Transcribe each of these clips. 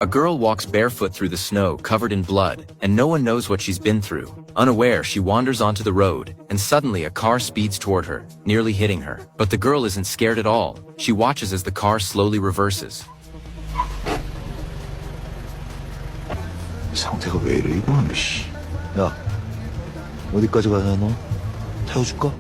A girl walks barefoot through the snow covered in blood, and no one knows what she's been through. Unaware, she wanders onto the road, and suddenly a car speeds toward her, nearly hitting her. But the girl isn't scared at all. She watches as the car slowly reverses. 상태가 왜 이래 이거는 씨. 야, 어디까지 가냐 너? 태워줄까?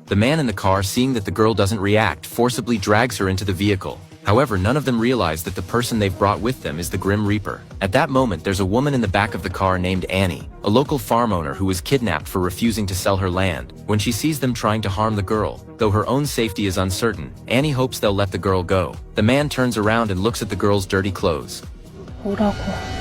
The man in the car, seeing that the girl doesn't react, forcibly drags her into the vehicle. However, none of them realize that the person they've brought with them is the Grim Reaper. At that moment, there's a woman in the back of the car named Annie, a local farm owner who was kidnapped for refusing to sell her land. When she sees them trying to harm the girl, though her own safety is uncertain, Annie hopes they'll let the girl go. The man turns around and looks at the girl's dirty clothes. 뭐라고?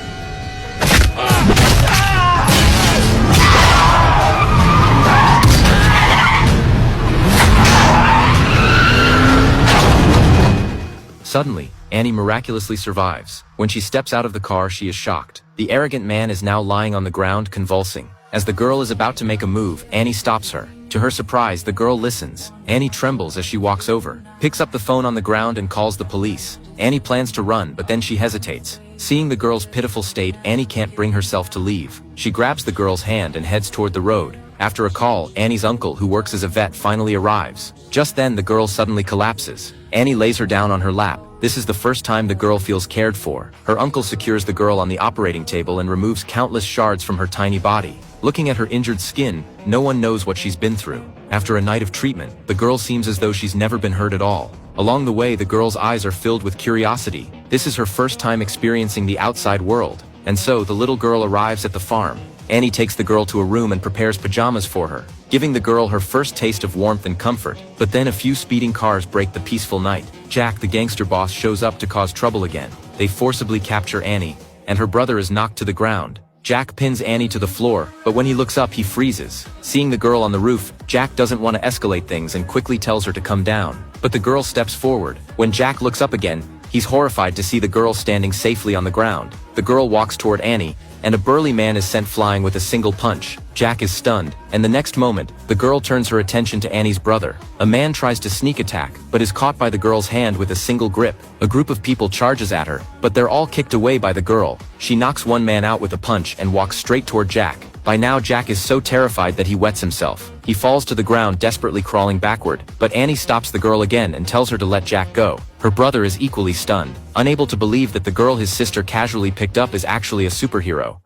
Suddenly, Annie miraculously survives. When she steps out of the car, she is shocked. The arrogant man is now lying on the ground, convulsing. As the girl is about to make a move, Annie stops her. To her surprise, the girl listens. Annie trembles as she walks over, picks up the phone on the ground and calls the police. Annie plans to run, but then she hesitates. Seeing the girl's pitiful state, Annie can't bring herself to leave. She grabs the girl's hand and heads toward the road. After a call, Annie's uncle, who works as a vet, finally arrives. Just then, the girl suddenly collapses. Annie lays her down on her lap. This is the first time the girl feels cared for. Her uncle secures the girl on the operating table and removes countless shards from her tiny body. Looking at her injured skin, no one knows what she's been through. After a night of treatment, the girl seems as though she's never been hurt at all. Along the way, the girl's eyes are filled with curiosity. This is her first time experiencing the outside world. And so, the little girl arrives at the farm. Annie takes the girl to a room and prepares pajamas for her, giving the girl her first taste of warmth and comfort. But then a few speeding cars break the peaceful night. Jack, the gangster boss, shows up to cause trouble again. They forcibly capture Annie, and her brother is knocked to the ground. Jack pins Annie to the floor, but when he looks up, he freezes. Seeing the girl on the roof, Jack doesn't want to escalate things and quickly tells her to come down. But the girl steps forward. When Jack looks up again, he's horrified to see the girl standing safely on the ground. The girl walks toward Annie, and a burly man is sent flying with a single punch. Jack is stunned, and the next moment, the girl turns her attention to Annie's brother. A man tries to sneak attack, but is caught by the girl's hand with a single grip. A group of people charges at her, but they're all kicked away by the girl. She knocks one man out with a punch and walks straight toward Jack. By now, Jack is so terrified that he wets himself. He falls to the ground, desperately crawling backward, but Annie stops the girl again and tells her to let Jack go. Her brother is equally stunned, unable to believe that the girl his sister casually picked up is actually a superhero.